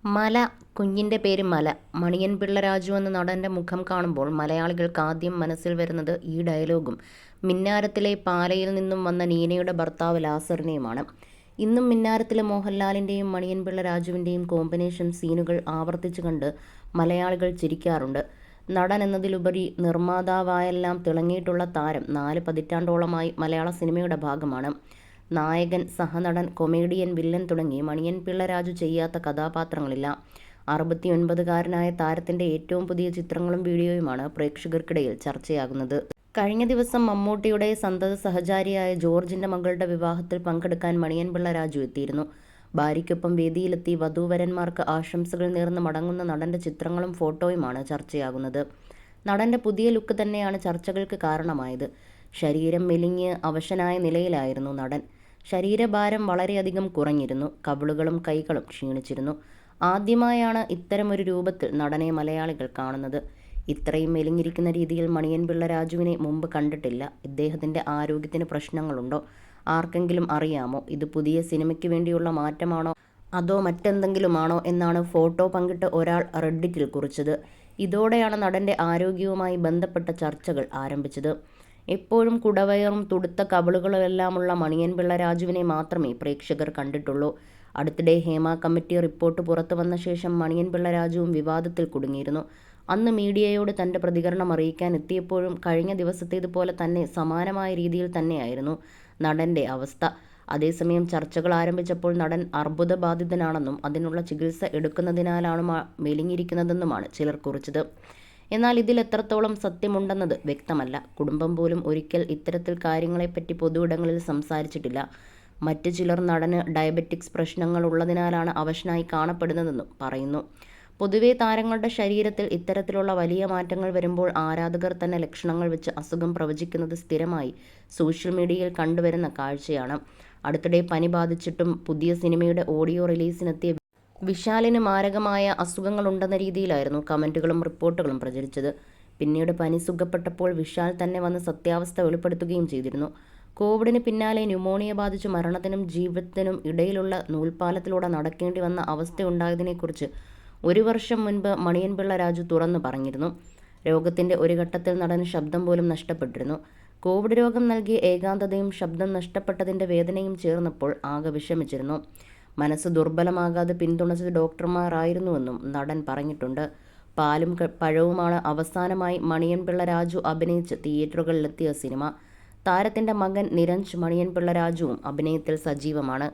മല. കുഞ്ഞിൻ്റെ പേര് മല. മണിയൻ പിള്ള രാജു എന്ന നടൻ്റെ മുഖം കാണുമ്പോൾ മലയാളികൾക്ക് ആദ്യം മനസ്സിൽ വരുന്നത് ഈ ഡയലോഗും മിന്നാരത്തിലെ പാലയിൽ നിന്നും വന്ന നീനയുടെ ഭർത്താവ് ലാസറിനെയുമാണ്. ഇന്നും മിന്നാരത്തിലെ മോഹൻലാലിൻ്റെയും മണിയൻ പിള്ള രാജുവിൻ്റെയും കോമ്പിനേഷൻ സീനുകൾ ആവർത്തിച്ച് കണ്ട് മലയാളികൾ ചിരിക്കാറുണ്ട്. നടൻ എന്നതിലുപരി നിർമ്മാതാവായെല്ലാം തിളങ്ങിയിട്ടുള്ള താരം 4 പതിറ്റാണ്ടോളമായി മലയാള സിനിമയുടെ ഭാഗമാണ്. നായകൻ, സഹനടൻ, കൊമേഡിയൻ, വില്ലൻ തുടങ്ങി മണിയൻ പിള്ള രാജു ചെയ്യാത്ത കഥാപാത്രങ്ങളില്ല. 69കാരനായ താരത്തിൻ്റെ ഏറ്റവും പുതിയ ചിത്രങ്ങളും വീഡിയോയുമാണ് പ്രേക്ഷകർക്കിടയിൽ ചർച്ചയാകുന്നത്. കഴിഞ്ഞ ദിവസം മമ്മൂട്ടിയുടെ സന്തത സഹചാരിയായ ജോർജിൻ്റെ മകളുടെ വിവാഹത്തിൽ പങ്കെടുക്കാൻ മണിയൻ പിള്ള രാജു എത്തിയിരുന്നു. ഭാര്യയ്ക്കൊപ്പം വേദിയിലെത്തി വധൂവരന്മാർക്ക് ആശംസകൾ നേർന്ന് മടങ്ങുന്ന നടൻ്റെ ചിത്രങ്ങളും ഫോട്ടോയുമാണ് ചർച്ചയാകുന്നത്. നടൻ്റെ പുതിയ ലുക്ക് തന്നെയാണ് ചർച്ചകൾക്ക് കാരണമായത്. ശരീരം മെലിഞ്ഞ് അവശനായ നിലയിലായിരുന്നു നടൻ. ശരീരഭാരം വളരെയധികം കുറഞ്ഞിരുന്നു. കവിളുകളും കൈകളും ക്ഷീണിച്ചിരുന്നു. ആദ്യമായാണ് ഇത്തരമൊരു രൂപത്തിൽ നടനെ മലയാളികൾ കാണുന്നത്. ഇത്രയും മെലിഞ്ഞിരിക്കുന്ന രീതിയിൽ മണിയൻ പിള്ള രാജുവിനെ മുമ്പ് കണ്ടിട്ടില്ല. ഇദ്ദേഹത്തിൻ്റെ ആരോഗ്യത്തിന് പ്രശ്നങ്ങളുണ്ടോ? ആർക്കെങ്കിലും അറിയാമോ? ഇത് പുതിയ സിനിമയ്ക്ക് വേണ്ടിയുള്ള മാറ്റമാണോ അതോ മറ്റെന്തെങ്കിലുമാണോ എന്നാണ് ഫോട്ടോ പങ്കിട്ട് ഒരാൾ റെഡ്ഡിറ്റിൽ കുറിച്ചത്. ഇതോടെയാണ് നടൻ്റെ ആരോഗ്യവുമായി ബന്ധപ്പെട്ട ചർച്ചകൾ ആരംഭിച്ചത്. എപ്പോഴും കുടവയറും തുടുത്ത കവിളുകളുമെല്ലാമുള്ള മണിയൻ പിള്ള രാജുവിനെ മാത്രമേ പ്രേക്ഷകർ കണ്ടിട്ടുള്ളൂ. അടുത്തിടെ ഹേമ കമ്മിറ്റി റിപ്പോർട്ട് പുറത്തു വന്ന ശേഷം മണിയൻ പിള്ള രാജുവും വിവാദത്തിൽ കുടുങ്ങിയിരുന്നു. അന്ന് മീഡിയയോട് തൻ്റെ പ്രതികരണം അറിയിക്കാൻ എത്തിയപ്പോഴും കഴിഞ്ഞ ദിവസത്തേതുപോലെ തന്നെ സമാനമായ രീതിയിൽ തന്നെയായിരുന്നു നടൻ്റെ അവസ്ഥ. അതേസമയം ചർച്ചകൾ ആരംഭിച്ചപ്പോൾ നടൻ അർബുദബാധിതനാണെന്നും അതിനുള്ള ചികിത്സ എടുക്കുന്നതിനാലാണ് മെലിഞ്ഞിരിക്കുന്നതെന്നുമാണ് ചിലർ കുറിച്ചത്. എന്നാൽ ഇതിൽ എത്രത്തോളം സത്യമുണ്ടെന്നത് വ്യക്തമല്ല. കുടുംബം പോലും ഒരിക്കൽ ഇത്തരത്തിൽ കാര്യങ്ങളെപ്പറ്റി പൊതുയിടങ്ങളിൽ സംസാരിച്ചിട്ടില്ല. മറ്റു ചിലർ നടന് ഡയബറ്റിക്സ് പ്രശ്നങ്ങൾ ഉള്ളതിനാലാണ് അവശനായി കാണപ്പെടുന്നതെന്നും പറയുന്നു. പൊതുവെ താരങ്ങളുടെ ശരീരത്തിൽ ഇത്തരത്തിലുള്ള വലിയ മാറ്റങ്ങൾ വരുമ്പോൾ ആരാധകർ തന്നെ ലക്ഷണങ്ങൾ വെച്ച് അസുഖം പ്രവചിക്കുന്നത് സ്ഥിരമായി സോഷ്യൽ മീഡിയയിൽ കണ്ടുവരുന്ന കാഴ്ചയാണ്. അടുത്തിടെ പനി ബാധിച്ചിട്ടും പുതിയ സിനിമയുടെ ഓഡിയോ റിലീസിനെത്തിയ വിശാലിന് മാരകമായ അസുഖങ്ങളുണ്ടെന്ന രീതിയിലായിരുന്നു കമൻറ്റുകളും റിപ്പോർട്ടുകളും പ്രചരിച്ചത്. പിന്നീട് പനി സുഖപ്പെട്ടപ്പോൾ വിശാൽ തന്നെ വന്ന് സത്യാവസ്ഥ വെളിപ്പെടുത്തുകയും ചെയ്തിരുന്നു. കോവിഡിന് പിന്നാലെ ന്യൂമോണിയ ബാധിച്ച് മരണത്തിനും ജീവിതത്തിനും ഇടയിലുള്ള നൂൽപ്പാലത്തിലൂടെ നടക്കേണ്ടി വന്ന അവസ്ഥയുണ്ടായതിനെക്കുറിച്ച് 1 വർഷം മുൻപ് മണിയൻ പിള്ള രാജു തുറന്നു പറഞ്ഞിരുന്നു. രോഗത്തിൻ്റെ ഒരു ഘട്ടത്തിൽ നടന് ശബ്ദം പോലും നഷ്ടപ്പെട്ടിരുന്നു. കോവിഡ് രോഗം നൽകിയ ഏകാന്തതയും ശബ്ദം നഷ്ടപ്പെട്ടതിൻ്റെ വേദനയും ചേർന്നപ്പോൾ ആകെ വിഷമിച്ചിരുന്നു. മനസ്സ് ദുർബലമാകാതെ പിന്തുണച്ചത് ഡോക്ടർമാരായിരുന്നുവെന്നും നടൻ പറഞ്ഞിട്ടുണ്ട്. പാലും പഴവുമാണ് അവസാനമായി മണിയൻ പിള്ള രാജു അഭിനയിച്ച് തിയേറ്ററുകളിലെത്തിയ സിനിമ. താരത്തിൻ്റെ മകൻ നിരഞ്ജ് മണിയൻ പിള്ള രാജുവും അഭിനയത്തിൽ സജീവമാണ്.